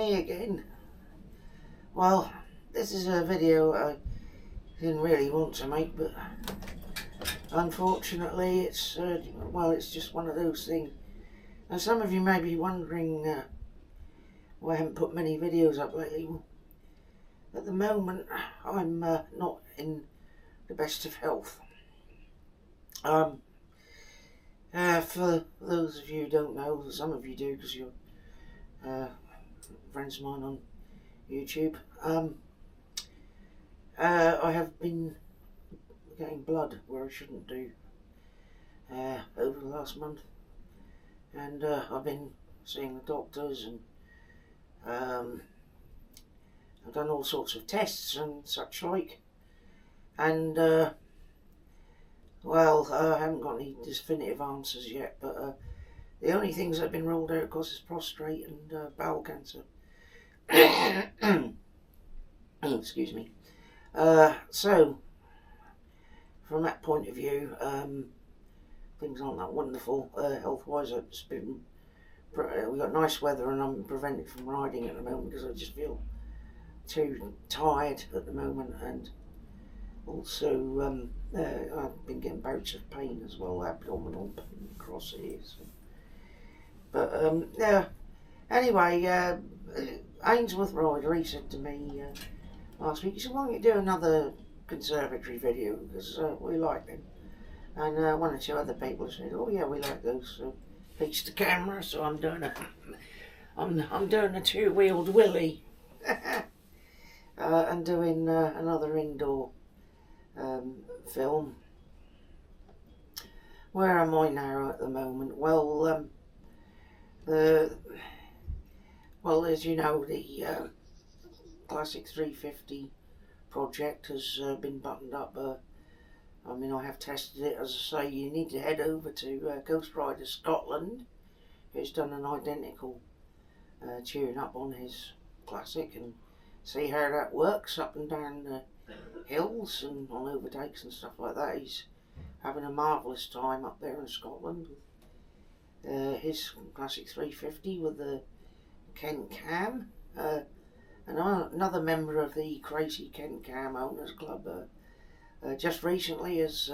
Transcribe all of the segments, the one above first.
me again. Well, this is a video I didn't really want to make, but unfortunately it's just one of those things. Now some of you may be wondering why I haven't put many videos up lately. Well, at the moment I'm not in the best of health. For those of you who don't know, some of you do because you're friends of mine on YouTube, I have been getting blood where I shouldn't do over the last month, and I've been seeing the doctors, and I've done all sorts of tests and such like, and I haven't got any definitive answers yet, but the only things that have been ruled out, of course, is prostate and bowel cancer. Excuse me. So, from that point of view, things aren't that wonderful health-wise. We've got nice weather, and I'm prevented from riding at the moment because I just feel too tired at the moment, and also I've been getting bouts of pain as well, abdominal pain across here. So. But yeah. Anyway, Ainsworth Rider, he said to me last week, he said, "Why don't you do another conservatory video, because we like them." And one or two other people said, "Oh yeah, we like those." So fixed the camera, so I'm doing a two-wheeled Willy, and doing another indoor film. Where am I now at the moment? Well, as you know, the Classic 350 project has been buttoned up. I have tested it. As I say, you need to head over to Ghost Rider Scotland, who's done an identical tune-up on his Classic, and see how that works up and down the hills and on overtakes and stuff like that. He's having a marvellous time up there in Scotland with his Classic 350 with the Kent Cam, and another member of the Crazy Kent Cam Owners Club just recently is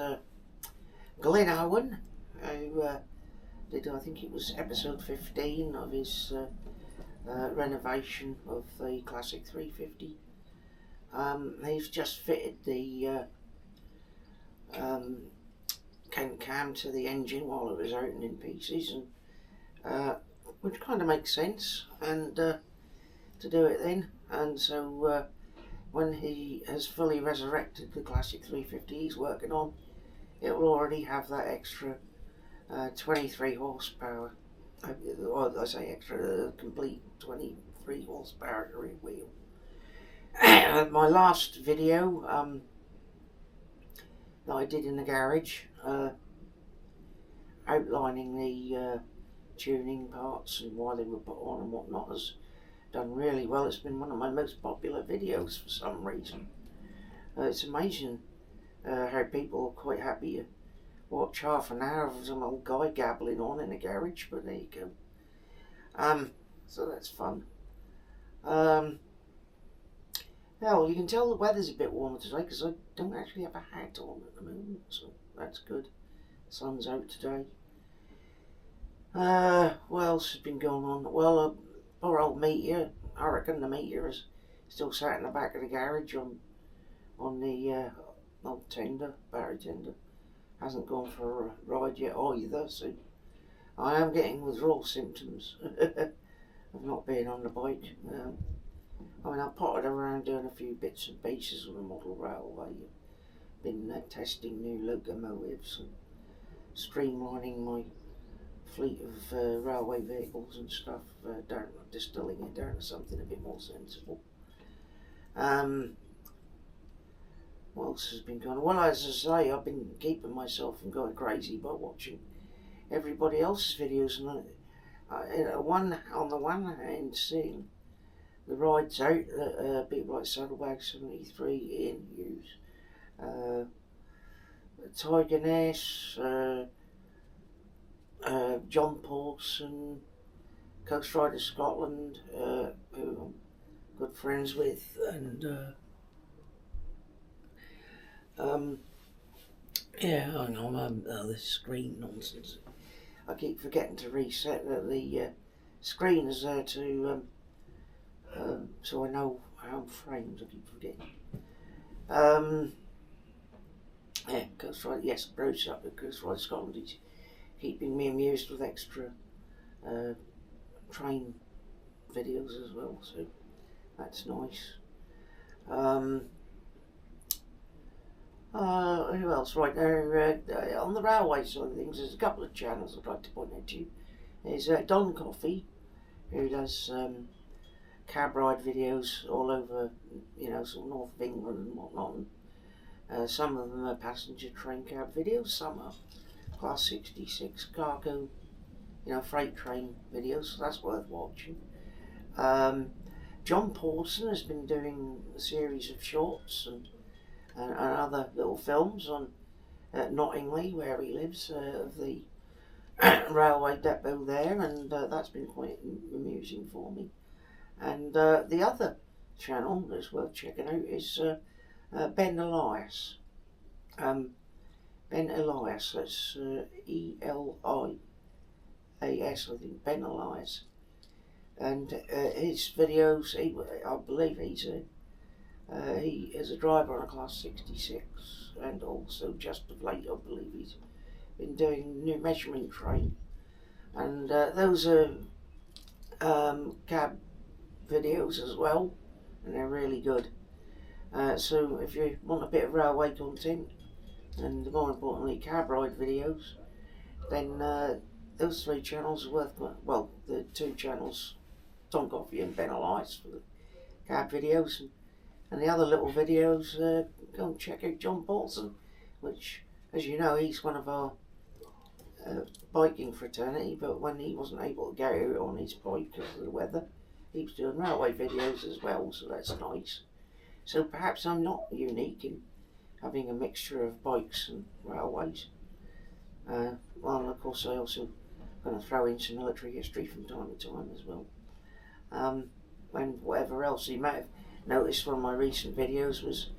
Glyn Owen, who did, I think it was episode 15 of his renovation of the Classic 350. He's just fitted the Kent Cam to the engine while it was out and in pieces, and which kind of makes sense, and to do it then. And so when he has fully resurrected the Classic 350 he's working on, it will already have that extra 23 horsepower. Or I say extra, complete 23 horsepower rear wheel. My last video that I did in the garage, outlining the tuning parts and why they were put on and whatnot, has done really well. It's been one of my most popular videos for some reason. It's amazing how people are quite happy to watch half an hour of some old guy gabbling on in a garage, but there you go. So that's fun. Now you can tell the weather's a bit warmer today because I don't actually have a hat on at the moment, so that's good. The sun's out today. What else has been going on? Well, poor old Meteor. I reckon the Meteor is still sat in the back of the garage on the old tender, battery tender. Hasn't gone for a ride yet either, so I am getting withdrawal symptoms of not being on the bike. I potted around doing a few bits and pieces with the model railway. Been testing new locomotives and streamlining my fleet of railway vehicles and stuff, distilling it down to something a bit more sensible. What else has been going on? Well, as I say, I've been keeping myself from going crazy by watching everybody else's videos, and on the one hand, seeing the rides out that people like Saddlebag 73 Ian use, Tiger Ness, John Pawson, Coast Rider Scotland, who I'm good friends with, and yeah, hang on, this screen nonsense. I keep forgetting to reset the screen is there to so I know how I'm framed. I keep forgetting. Yeah, Coast Rider, yes, Bruce up at Coast Rider Scotland. He's keeping me amused with extra train videos as well, so that's nice. Who else? Right there, on the railway side of things, there's a couple of channels I'd like to point out to you. There's Don Coffey, who does cab ride videos all over, sort of north of England and whatnot. Some of them are passenger train cab videos, some are Class 66 cargo, freight train videos, so that's worth watching. John Pawson has been doing a series of shorts and other little films on Nottingley, where he lives, of the railway depot there, and that's been quite amusing for me. And the other channel that's worth checking out is Ben Elias. Ben Elias, that's Elias, I think, Ben Elias. And his videos, I believe he is a driver on a Class 66, and also just of late, I believe he's been doing new measurement train. And those are cab videos as well, and they're really good. So if you want a bit of railway content, and more importantly cab ride videos, then those three channels are worth, well, the two channels, Tom Coffey and Ben Elias for the cab videos, and the other little videos, go and check out John Paulson, which, as you know, he's one of our biking fraternity, but when he wasn't able to get out on his bike because of the weather, he was doing railway videos as well, so that's nice. So perhaps I'm not unique in having a mixture of bikes and railways. Well, of course, I also going to throw in some military history from time to time as well. And whatever else you might have noticed from my recent videos was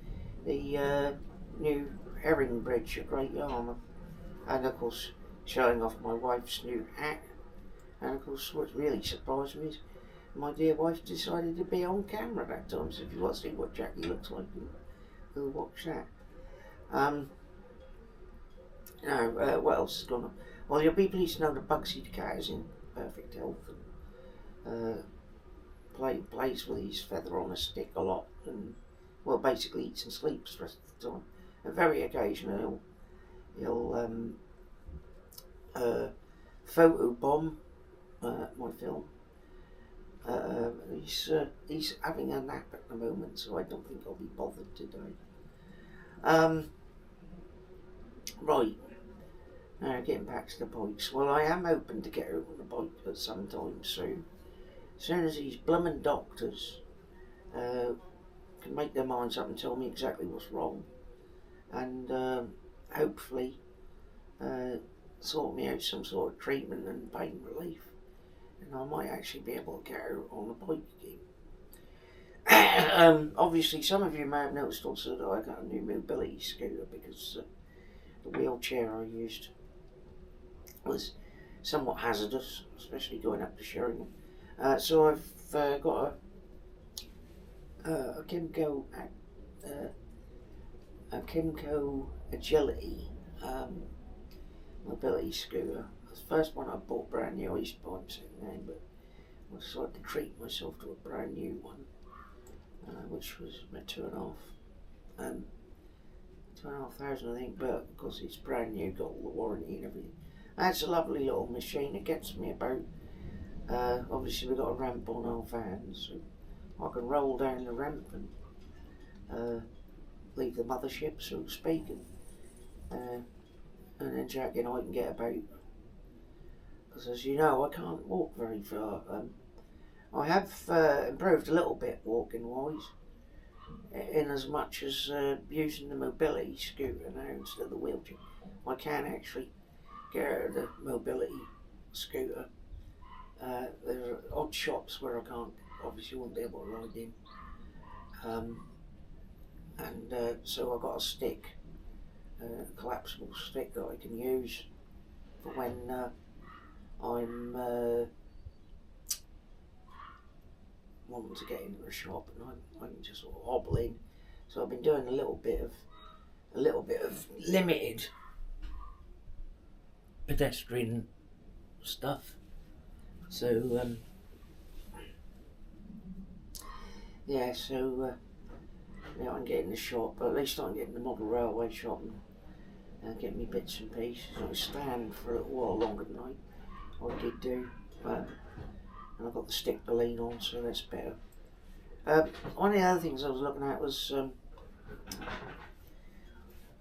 the new herring bridge at Great Yarmouth, and of course showing off my wife's new hat. And of course, what really surprised me is my dear wife decided to be on camera that time. So if you want to see what Jackie looks like, go watch that. What else is going on? Well, you'll be pleased to know that Bugsy the cat is in perfect health. Plays with his feather on a stick a lot, and well, basically eats and sleeps the rest of the time. And very occasionally he'll photobomb my film. He's having a nap at the moment, so I don't think I'll be bothered today. Right, now getting back to the bikes. Well, I am hoping to get out on the bike at some time soon. As soon as these bloomin' doctors can make their minds up and tell me exactly what's wrong, and hopefully sort me out some sort of treatment and pain relief, and I might actually be able to get out on the bike again. Obviously, some of you may have noticed also that I got a new mobility scooter because the wheelchair I used was somewhat hazardous, especially going up to Sheringham. So I've got a Kimco Agility mobility scooter. It's the first one I bought brand new. I used to buy them second hand, but I decided to treat myself to a brand new one, which was about $2,500, I think, but because it's brand new, got all the warranty and everything. That's a lovely little machine. It gets me about, obviously we've got a ramp on our van, so I can roll down the ramp and leave the mothership, so to speak, and then Jackie and I can get about. Because as you know, I can't walk very far. I have improved a little bit walking wise, in as much as using the mobility scooter now instead of the wheelchair. I can actually get out of the mobility scooter there are odd shops where I can't, obviously won't be able to ride in. So I got a stick, a collapsible stick that I can use for when I'm wanting to get into a shop and I can just sort of hobble in. So I've been doing a little bit of limited pedestrian stuff. So yeah, so I can get in the shop, but at least I can get in the model railway shop and get me bits and pieces. I stand for a little while longer than I did do, and I've got the stick to lean on, so that's better. One of the other things I was looking at was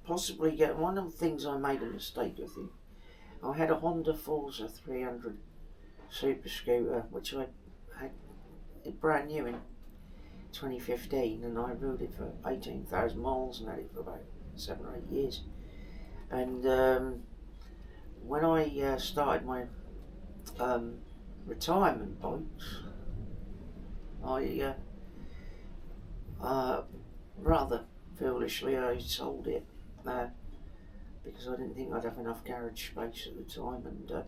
possibly getting one of the things I made a mistake with. I had a Honda Forza 300 super scooter, which I had brand new in 2015, and I rode it for 18,000 miles and had it for about 7 or 8 years. And when I started my retirement bikes, I rather foolishly I sold it because I didn't think I'd have enough garage space at the time, and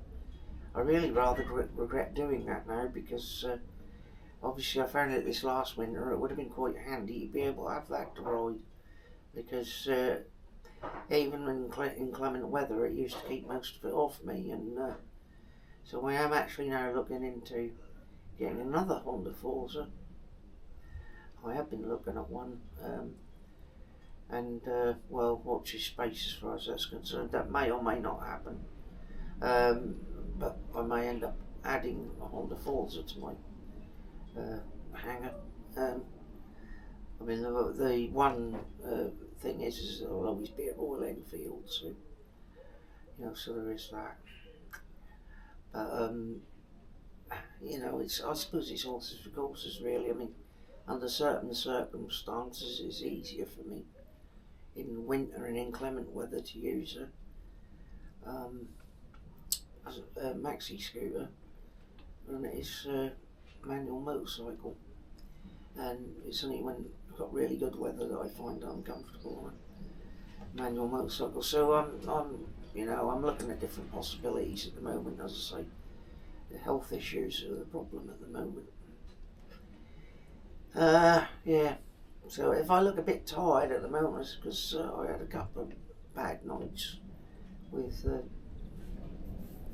I really rather regret doing that now, because obviously I found out this last winter it would have been quite handy to be able to have that to ride, because even in inclement weather it used to keep most of it off me, and so I am actually now looking into getting another Honda Forza. I have been looking at one, and well, watch your space as far as that's concerned. That may or may not happen, but I may end up adding a Honda Forza to my hangar. I mean, the one thing is I'll always be at Royal Enfield, so so there is that. But I suppose it's horses for courses, really. I mean, under certain circumstances, it's easier for me in winter and inclement weather to use a maxi scooter, and it's a manual motorcycle. And it's only when I've got really good weather that I find I'm comfortable on a manual motorcycle. So I'm looking at different possibilities at the moment. As I say, the health issues are the problem at the moment. Yeah. So if I look a bit tired at the moment, it's because I had a couple of bad nights with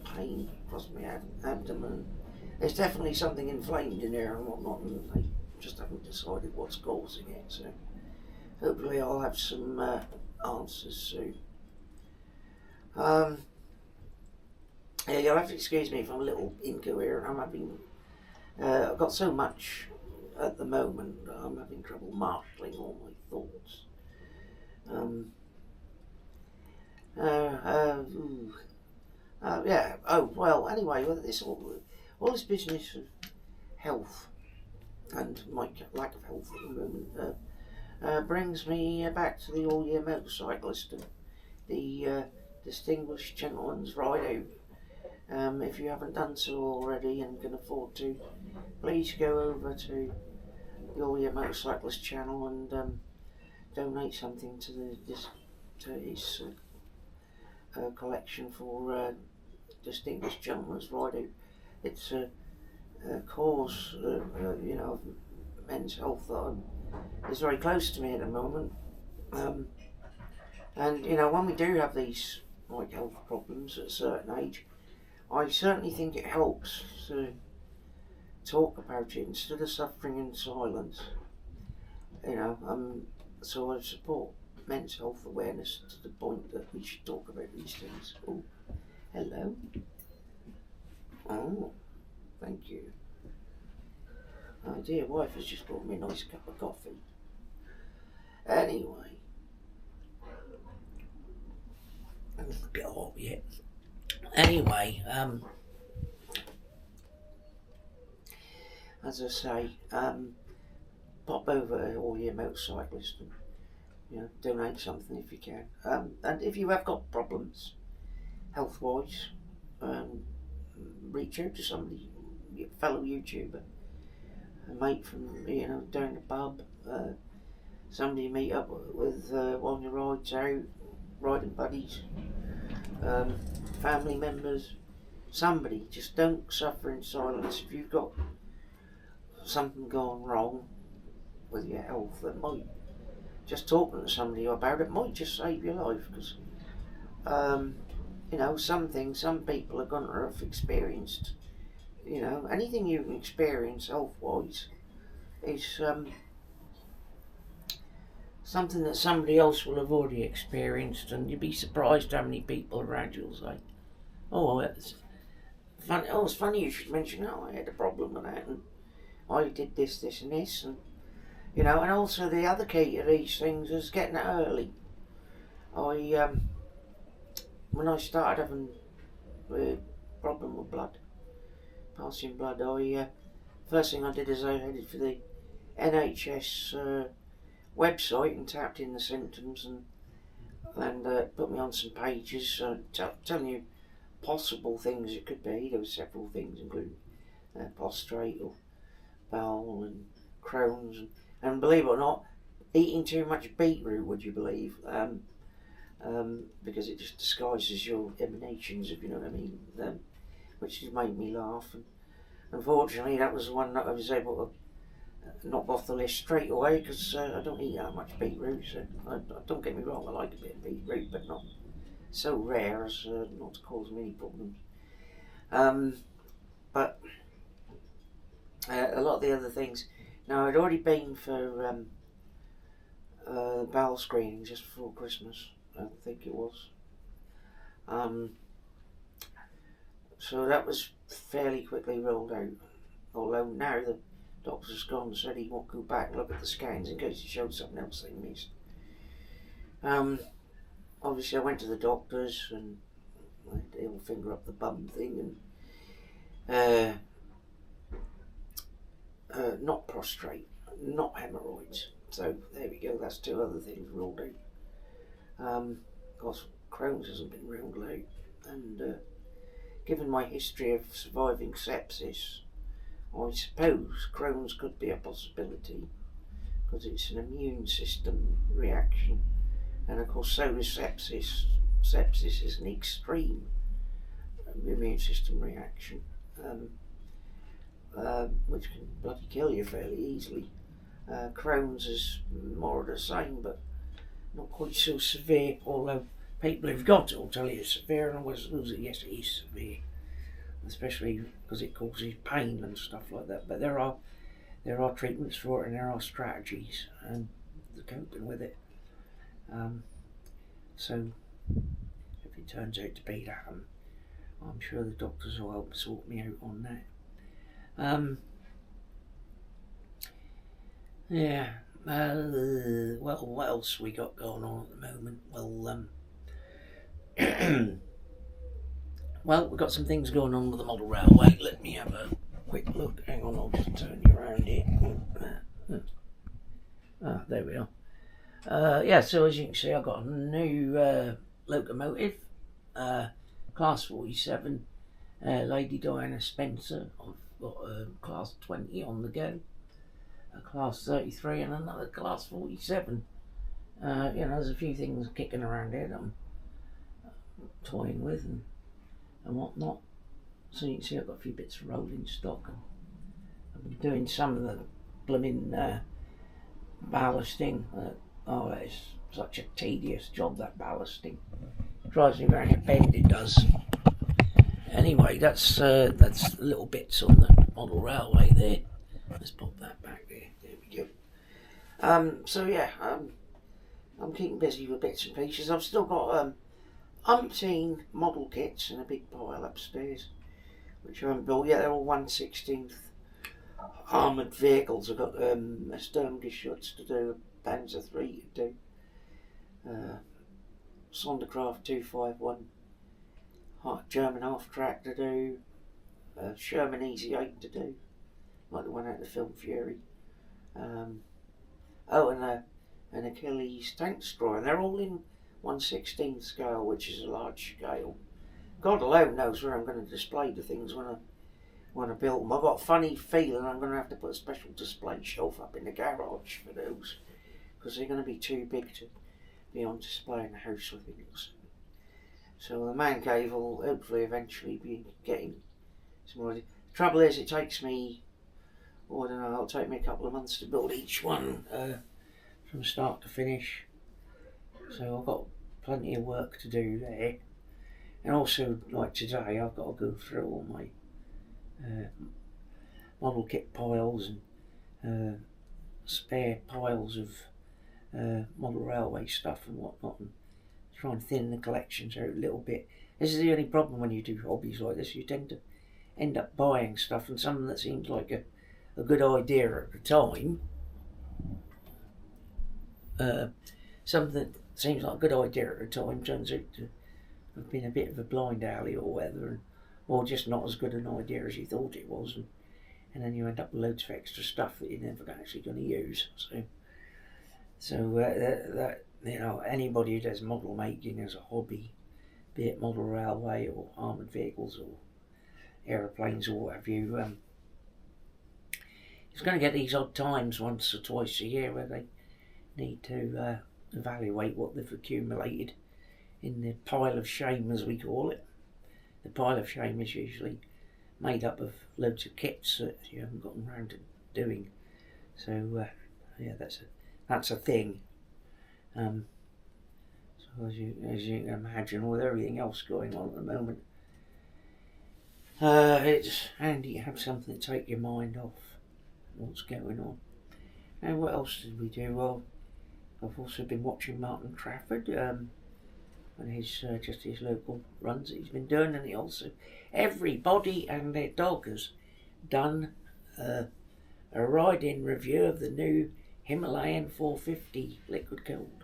pain across my abdomen. There's definitely something inflamed in there and whatnot, and they just haven't decided what's causing it. So hopefully I'll have some answers soon. Yeah, you'll have to excuse me if I'm a little incoherent. I've got so much at the moment that I'm having trouble marshalling all my thoughts. Yeah. Oh well. Anyway, all this business of health and my lack of health at the moment brings me back to the all-year motorcyclist and the distinguished gentleman's ride out. If you haven't done so already and can afford to, please go over to the All-Year Motorcyclist channel and donate something to his collection for distinguished gentleman's ride out. It's a cause, of men's health that is very close to me at the moment. And when we do have these health problems at a certain age, I certainly think it helps to talk about it instead of suffering in silence. So I support men's health awareness to the point that we should talk about these things. Oh, hello. Oh, thank you. My dear wife has just brought me a nice cup of coffee. Anyway, it's a bit hot yet. Anyway, as I say, pop over All Year Motorcyclist and donate something if you can. And if you have got problems health-wise, reach out to somebody fellow YouTuber, a mate from, you know, down the pub, somebody you meet up with on your rides out, riding buddies, family members, somebody. Just don't suffer in silence. If you've got something gone wrong with your health, that might, just talking to somebody about it might just save your life, because you know, some things some people are going to have experienced. You know, anything you can experience health-wise is something that somebody else will have already experienced, and you'd be surprised how many people around you will say, "Oh, it's funny. Oh, it's funny you should mention. Oh, I had a problem with that, and I did this, this, and this, and you know." And also the other key to these things is getting it early. When I started having a problem with blood, passing blood, first thing I did is I headed for the NHS website and tapped in the symptoms and put me on some pages telling you possible things it could be. There were several things, including prostrate or bowel and Crohn's, and believe it or not, eating too much beetroot, would you believe? Because it just disguises your emanations, if you know what I mean, which has made me laugh. And unfortunately, that was the one that I was able to knock off the list straight away, because I don't eat that much beetroot. So don't get me wrong, I like a bit of beetroot, but not so rare as not to cause me any problems. But a lot of the other things. Now, I'd already been for bowel screening just before Christmas, I think it was. So that was fairly quickly rolled out. Although now the doctor's gone and said he won't go back and look at the scans in case he showed something else they missed. Obviously I went to the doctors and they'll finger up the bum thing, and not prostrate, not hemorrhoids. So there we go, that's two other things ruled out. Of course, Crohn's hasn't been ruled out, and given my history of surviving sepsis, I suppose Crohn's could be a possibility, because it's an immune system reaction, and of course so is sepsis. Sepsis is an extreme immune system reaction, which can bloody kill you fairly easily. Crohn's is more of the same, but not quite so severe, although people who've got it will tell you it's severe, and always lose it. Yes, it is severe, especially because it causes pain and stuff like that. But there are treatments for it, and there are strategies and coping with it. So if it turns out to be that, I'm sure the doctors will help sort me out on that. Yeah. Well, what else we got going on at the moment? Well, well, we've got some things going on with the model railway. Let me have a quick look. Hang on, I'll just turn you around here. There we are. Yeah, so as you can see, I've got a new locomotive, Class 47, Lady Diana Spencer. I've got a Class 20 on the go, a Class 33 and another Class 47. You know, there's a few things kicking around here that I'm toying with and whatnot. So you can see I've got a few bits of rolling stock, and I've been doing some of the blooming ballasting. Oh, it's such a tedious job, that ballasting. Drives me round the bend, it does. Anyway, that's little bits on the model railway there. Let's pop that back there. There we go. So yeah, I'm keeping busy with bits and pieces. I've still got umpteen model kits in a big pile upstairs, which I haven't built yet. They're all 1/16 armoured vehicles. I've got a Sturmgeschütz to do, a Panzer III to do, Sonderkraft 251 German half-track to do, Sherman Easy 8 to do, like the one out of the film Fury. And an Achilles tank destroyer, and they're all in 1/16 scale, which is a large scale. God alone knows where I'm going to display the things when when I built them. I've got a funny feeling I'm going to have to put a special display shelf up in the garage for those, because they're going to be too big to be on display in the house, I think. So the man cave will hopefully eventually be getting some more. The trouble is, it takes me, I don't know, it'll take me a couple of months to build each one from start to finish. So I've got plenty of work to do there. And also, like today, I've got to go through all my model kit piles and spare piles of model railway stuff and whatnot, and try and thin the collections out a little bit. This is the only problem when you do hobbies like this. You tend to end up buying stuff, and something that seems like a good idea at the time, something that seems like a good idea at the time turns out to have been a bit of a blind alley or whatever, or just not as good an idea as you thought it was, and then you end up with loads of extra stuff that you're never actually going to use. So that you know, anybody who does model making as a hobby, be it model railway or armoured vehicles or aeroplanes or what have you, it's going to get these odd times once or twice a year where they need to evaluate what they've accumulated in the pile of shame, as we call it. The pile of shame is usually made up of loads of kits that you haven't gotten around to doing. So yeah, that's a thing. So as you can imagine, with everything else going on at the moment, it's handy to have something to take your mind off what's going on. And what else did we do? Well, I've also been watching Martin Trafford and his just his local runs that he's been doing, and he also, everybody and their dog has done a ride-in review of the new Himalayan 450 liquid cooled,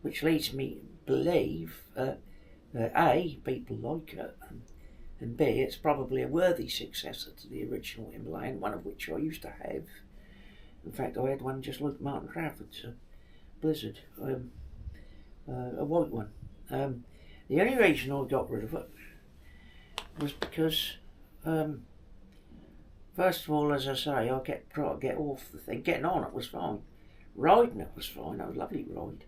which leads me to believe that A, people like it, and B, it's probably a worthy successor to the original Himalayan, one of which I used to have. In fact, I had one just like Martin Trafford's, Blizzard, a white one. The only reason I got rid of it was because, first of all, as I say, I try to get off the thing. Getting on it was fine. Riding it was fine. It was a lovely ride.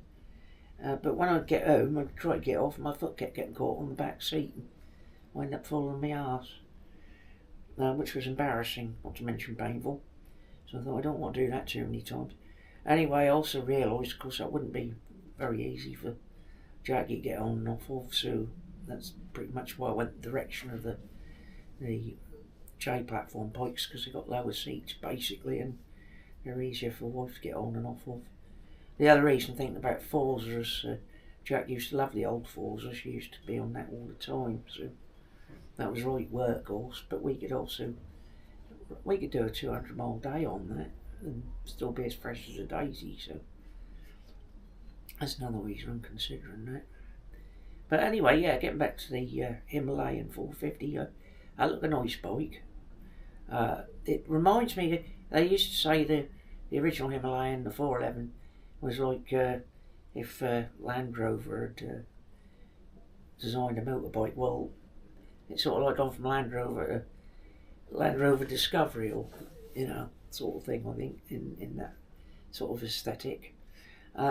But when I'd get home, I'd try to get off, and my foot kept getting caught on the back seat, and I ended up falling on my arse, which was embarrassing, not to mention painful. So I thought, I don't want to do that too many times. Anyway, I also realised, of course, that wouldn't be very easy for Jackie to get on and off of, so that's pretty much why I went the direction of the J platform bikes, because they've got lower seats basically, and they're easier for wife to get on and off of. The other reason thinking about Forza is Jack used to love the old Forza. She used to be on that all the time, so that was right workhorse. But we could do a 200-mile day on that and still be as fresh as a daisy. So that's another reason I'm considering that. But anyway, yeah, getting back to the Himalayan 450, I look a nice bike. It reminds me, they used to say the original Himalayan, the 411, was like if Land Rover had designed a motorbike. Well, it's sort of like gone from Land Rover to Land Rover Discovery, or sort of thing. I think in that sort of aesthetic,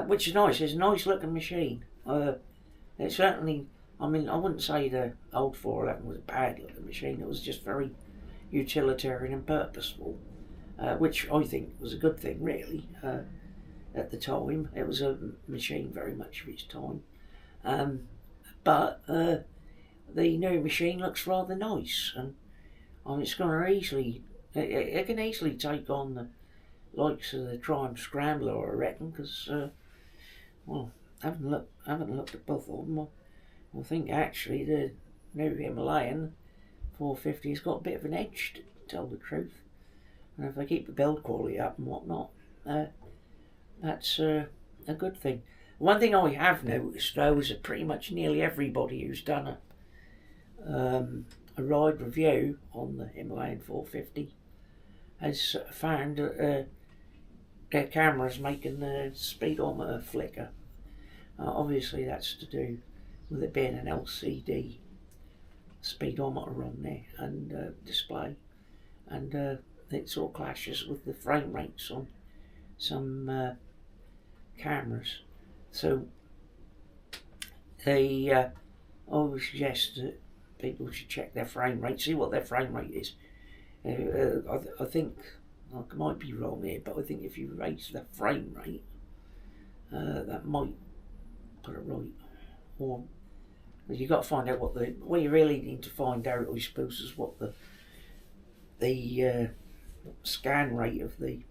which is nice. It's a nice looking machine. It certainly, I mean, I wouldn't say the old 411 was a bad looking machine. It was just very utilitarian and purposeful, which I think was a good thing, really. At the time, it was a machine very much of its time, but the new machine looks rather nice, and it's going to easily, it can easily take on the likes of the Triumph Scrambler, I reckon, because well, I haven't looked at both of them. I think actually the new Himalayan 450 has got a bit of an edge, to tell the truth, and if they keep the build quality up and whatnot, that's a good thing. One thing I have noticed though is that pretty much nearly everybody who's done a ride review on the Himalayan 450 has found that their camera's making the speedometer flicker. Obviously that's to do with it being an LCD speedometer on there and display, and it sort of clashes with the frame rates on some cameras. So they always suggest that people should check their frame rate, see what their frame rate is. I think, I might be wrong here, but I think if you raise the frame rate, that might put it right. Or you've got to find out what you really need to find out, I suppose, is what the scan rate of the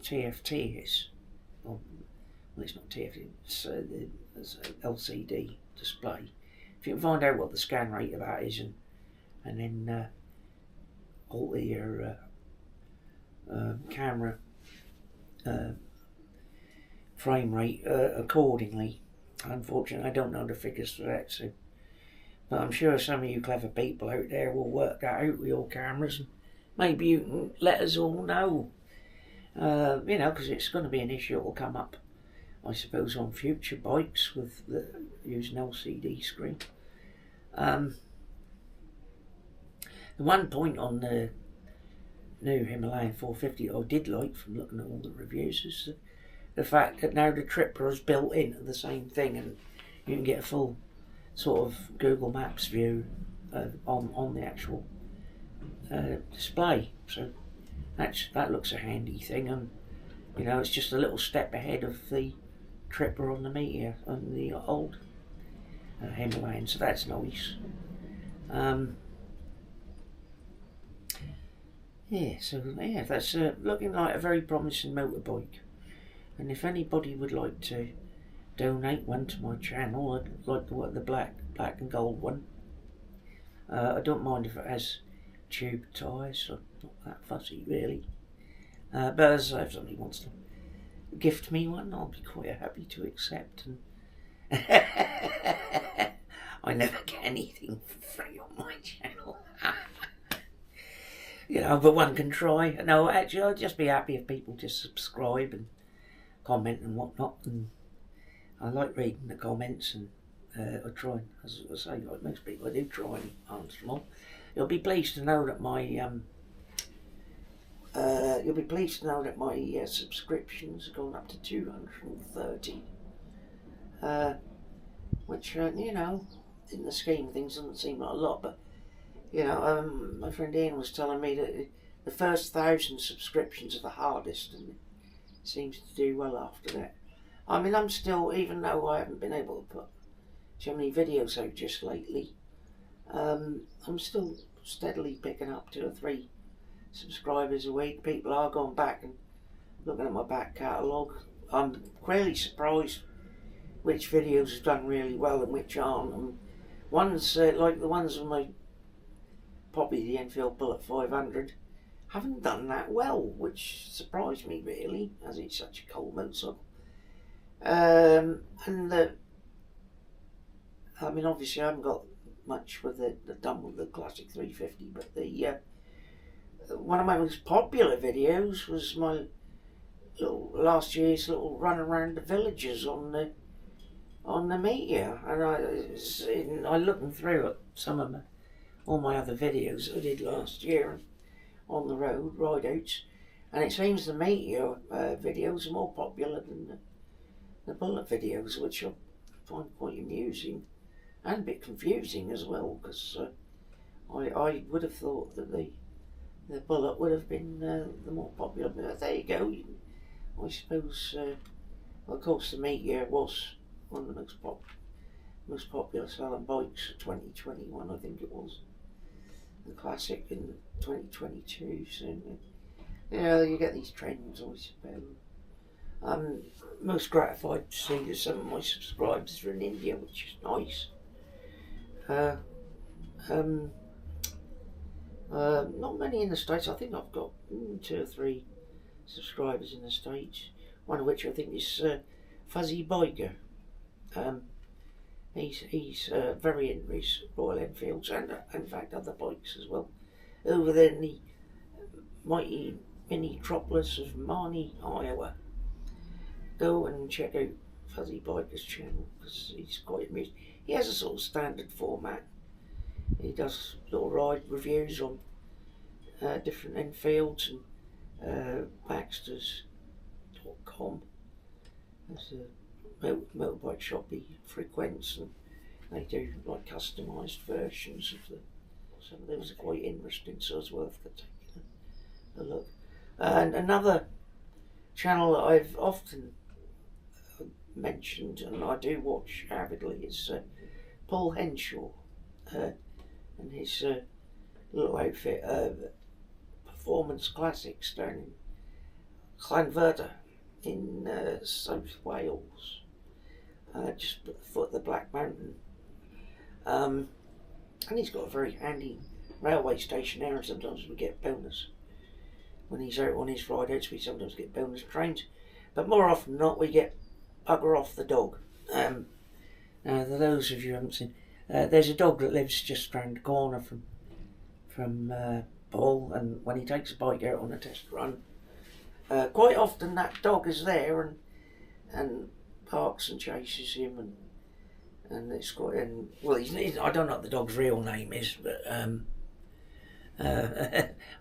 TFT is. Well, it's not TFT, it's LCD display. If you can find out what the scan rate of that is, and then alter your camera frame rate accordingly. Unfortunately, I don't know the figures for that, so, but I'm sure some of you clever people out there will work that out with your cameras, and maybe you can let us all know. You know, because it's going to be an issue that will come up, I suppose, on future bikes with using LCD screen. The one point on the new Himalayan 450 I did like from looking at all the reviews is the fact that now the tripper is built into the same thing, and you can get a full sort of Google Maps view on the actual display. So that looks a handy thing, and you know, it's just a little step ahead of the tripper on the Meteor on the old Himalayan, so that's nice. Yeah, that's looking like a very promising motorbike, and if anybody would like to donate one to my channel, I'd like the black and gold one. I don't mind if it has tube tyres, I'm not that fussy really. But as I say, if somebody wants to gift me one, I'll be quite happy to accept. And I never get anything for free on my channel. You know, but one can try. No, actually, I'd just be happy if people just subscribe and comment and whatnot. And I like reading the comments, and I try, as I say, like most people, I do try and answer them all. You'll be pleased to know that my subscriptions have gone up to 230, which you know, in the scheme of things doesn't seem like a lot, but you know, my friend Ian was telling me that the first 1,000 subscriptions are the hardest, and it seems to do well after that. I mean, I'm still, even though I haven't been able to put so many videos out just lately, I'm still steadily picking up 2 or 3 subscribers a week. People are going back and looking at my back catalogue. I'm really surprised which videos have done really well and which aren't. And ones like the ones on my probably the Enfield Bullet 500 haven't done that well, which surprised me really, as it's such a cold motorcycle. And I mean, obviously I haven't got much with done with the Classic 350, but the one of my most popular videos was my last year's little run around the villages on the Meteor, and I looking through at some of all my other videos that I did last year on the road ride outs, and it seems the Meteor videos are more popular than the Bullet videos, which I find quite amusing and a bit confusing as well, because I would have thought that the Bullet would have been the more popular, but there you go. I suppose, of course, the Meteor was one of the most popular selling bikes of 2021, I think it was. The Classic in 2022, so you know, you get these trends, I suppose. I'm most gratified to see that some of my subscribers are in India, which is nice. Not many in the States. I think I've got 2 or 3 subscribers in the States, one of which I think is Fuzzy Biker. He's very into his Royal Enfields and in fact other bikes as well. Over there in the mighty mini metropolis of Marnie, Iowa. Go and check out Fuzzy Biker's channel, because he's quite amusing. he has a sort of standard format. He does little ride reviews on different Enfields and Baxters.com. That's a motorbike shop he frequents, and they do like customised versions of the. Some of those are quite interesting, so it's worth taking a look. And another channel that I've often mentioned and I do watch avidly is Paul Henshaw and his little outfit, Performance Classics down in Llanfyrdr in South Wales, just at the foot of the Black Mountain. And he's got a very handy railway station there, and sometimes we get bonus. When he's out on his ride outs, we sometimes get bonus trains, but more often than not we get bugger off the dog. Now, for those of you who haven't seen, there's a dog that lives just round the corner from Paul, and when he takes a bike out on a test run, quite often that dog is there and parks and chases him, and it's quite, and well, I don't know what the dog's real name is, but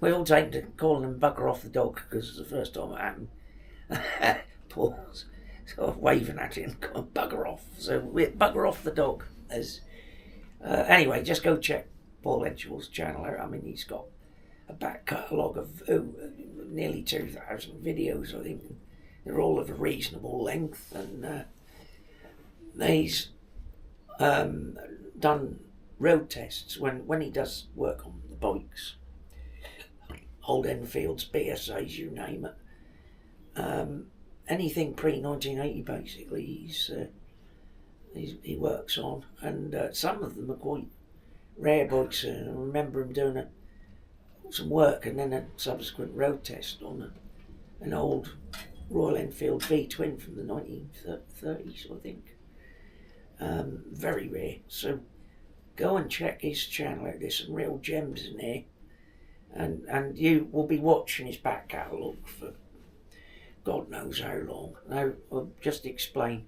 we all take to calling him bugger off the dog because it's the first time it happened. Paul's sort of waving at it and going bugger off, so we bugger off the dog. Anyway, just go check Paul Henshaw's channel out. I mean, he's got a back catalogue of nearly 2,000 videos, I think. They're all of a reasonable length, and he's done road tests when he does work on the bikes, old Enfields, BSAs, you name it. Anything pre-1980 basically he works on, and some of them are quite rare bikes. I remember him doing some work and then a subsequent road test on an old Royal Enfield V-twin from the 1930s, I think. Very rare, so go and check his channel out. There's some real gems in there, and you will be watching his back catalogue for God knows how long. Now, I'll just explain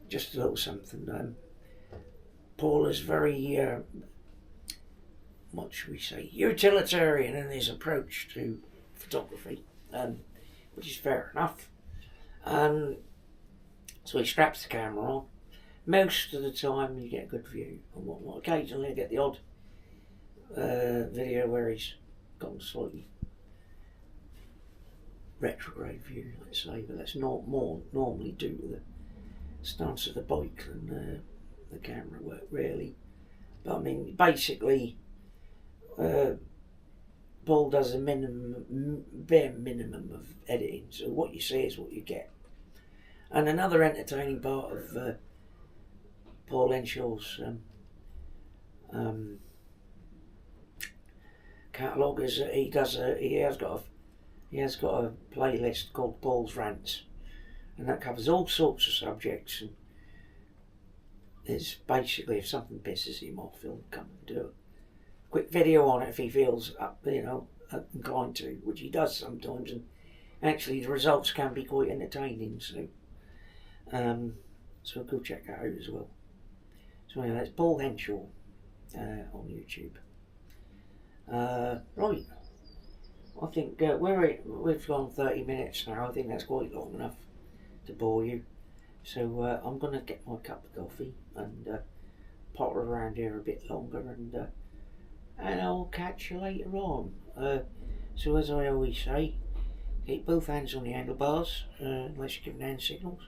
just a little something. Paul is very, what should we say, utilitarian in his approach to photography, which is fair enough. So he straps the camera on. Most of the time you get a good view and whatnot. Occasionally you get the odd video where he's gone slightly retrograde view, let's say, but that's not more normally due to the stance of the bike than the camera work, really. But I mean, basically, Paul does a bare minimum of editing, so what you see is what you get. And another entertaining part of Paul Henshaw's catalogue is that he has got a playlist called Paul's Rants, and that covers all sorts of subjects, and it's basically, if something pisses him off, he'll come and do a quick video on it if he feels inclined to, which he does sometimes, and actually the results can be quite entertaining, so go check that out as well. So anyway, that's Paul Henshaw on YouTube. Right, I think we've gone 30 minutes now. I think that's quite long enough to bore you. So I'm going to get my cup of coffee and potter around here a bit longer, and I'll catch you later on. So as I always say, keep both hands on the handlebars unless you're giving hand signals.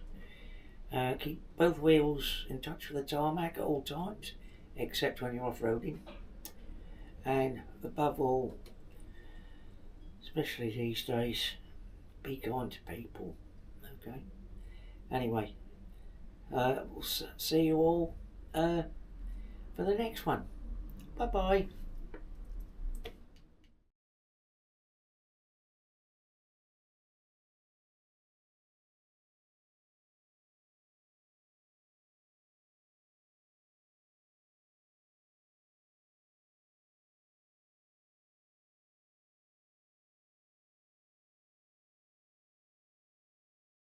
Keep both wheels in touch with the tarmac at all times, except when you're off-roading. And above all, especially these days, be kind to people, okay? Anyway, we'll see you all for the next one. Bye-bye.